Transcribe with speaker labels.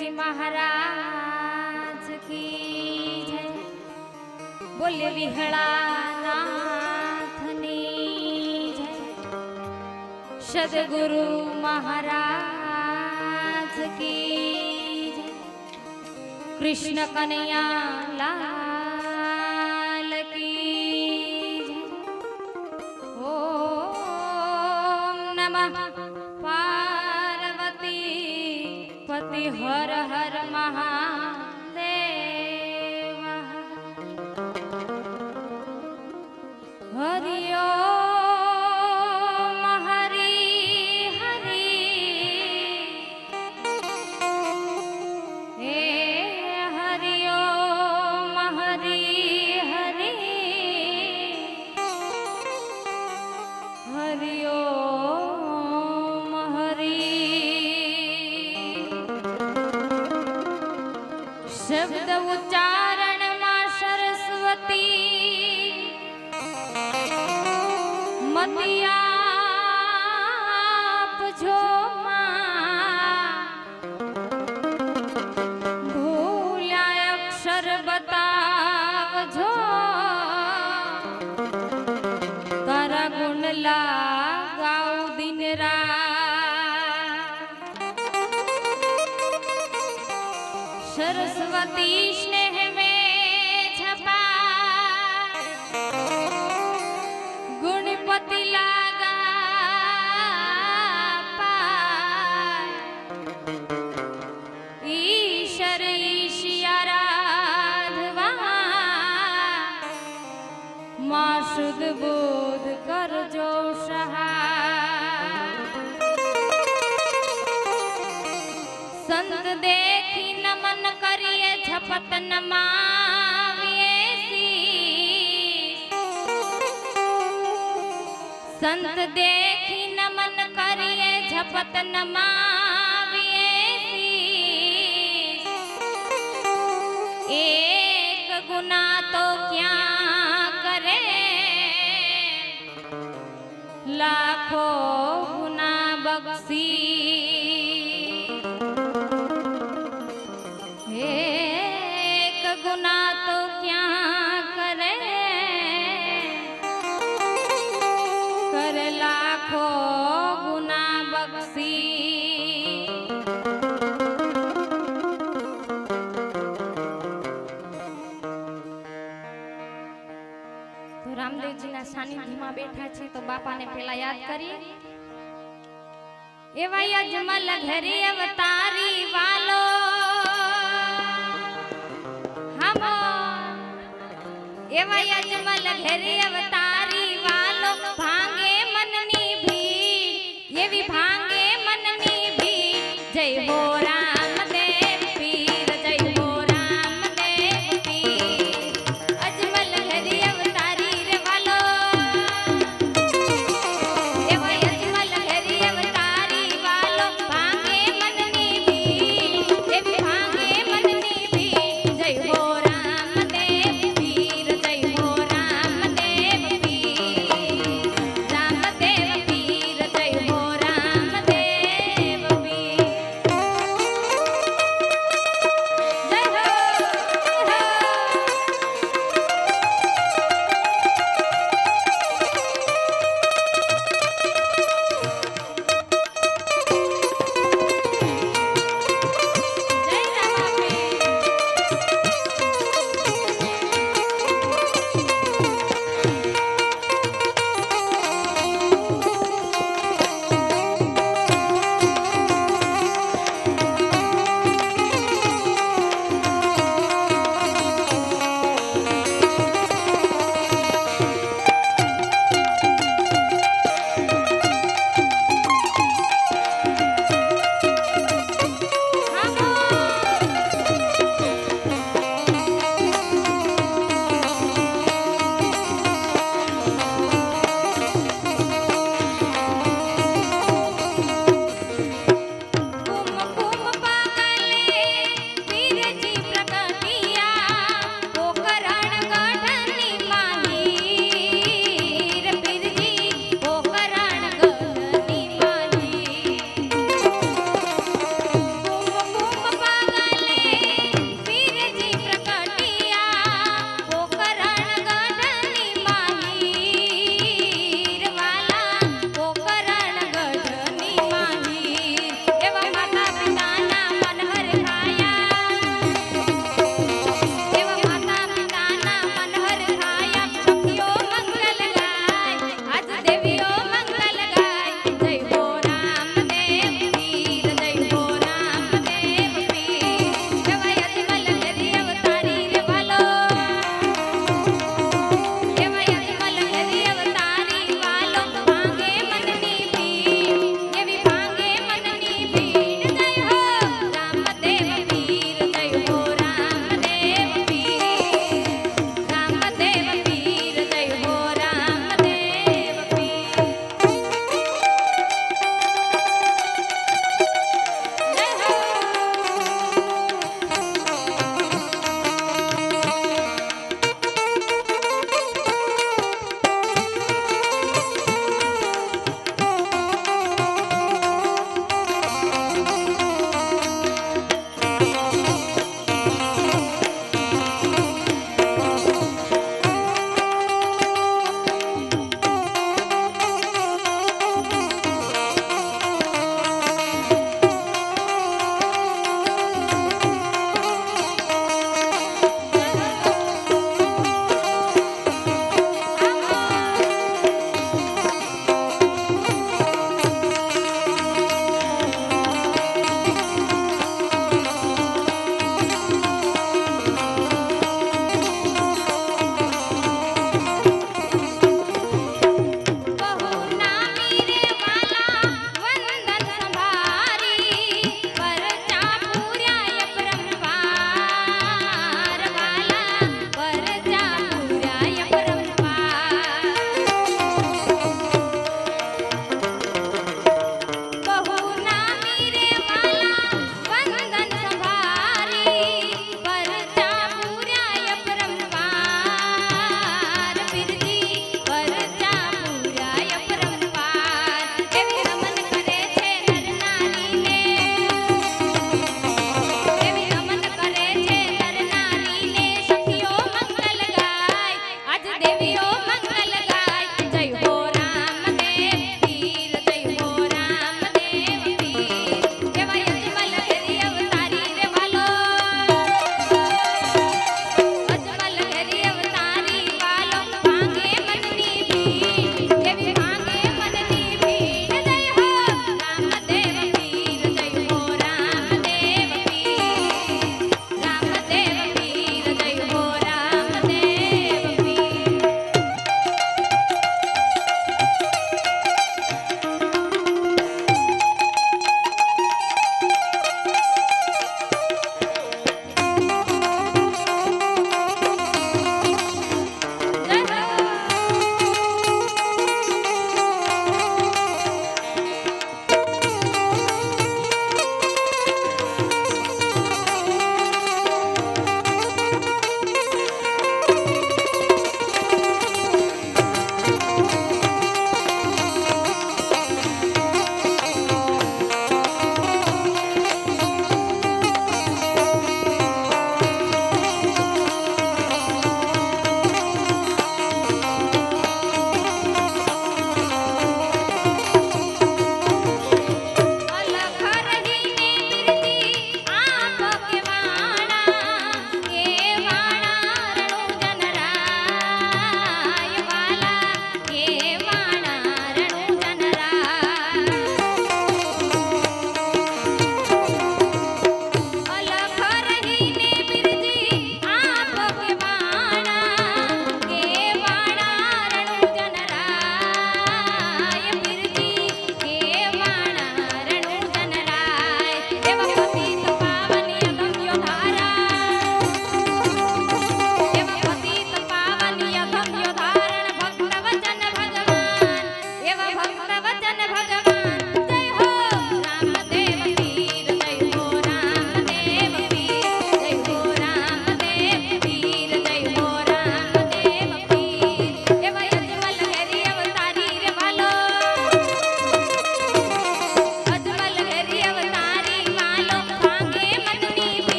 Speaker 1: जी महाराज की जय। बोले विहड़ा नाथनी जय। सदगुरु महाराज की जय। कृष्ण कन्हैया लाल की जय। ओम नमः पार्वती पति हर हर महादेव। हरि ओम हरि हरि हे हरि ओम हरि हरि हरि ओम हरि। शब्द उच्चारण मां सरस्वती मति आपजो मां। भूल्या अक्षर बतावजो तारा गुण लगाऊ दिन रात। सरस्वती स्नेह में छपा गुणपति लागा पार। ईश्वर ईशिया राधवा मां शुद्ध बोध कर जो सहाय। संत देखी नमन करिए झपत नमाविए शीश। संत देखी नमन करिए झपत नमाविए शीश। एक गुना तो क्या करे लाखों गुना बख्शी। एक गुना तो क्या करे कर लाखों गुना बख्शी। तो रामदेव जी ना सानिध्य में बैठा छे तो बापा ने पहला याद करिए। एवा यजमल घरे अवतारी वालो हम। एवा यजमल घरे अवतारी वालो भांगे मननी भीड़। ये भी भांगे मननी भीड़। जय हो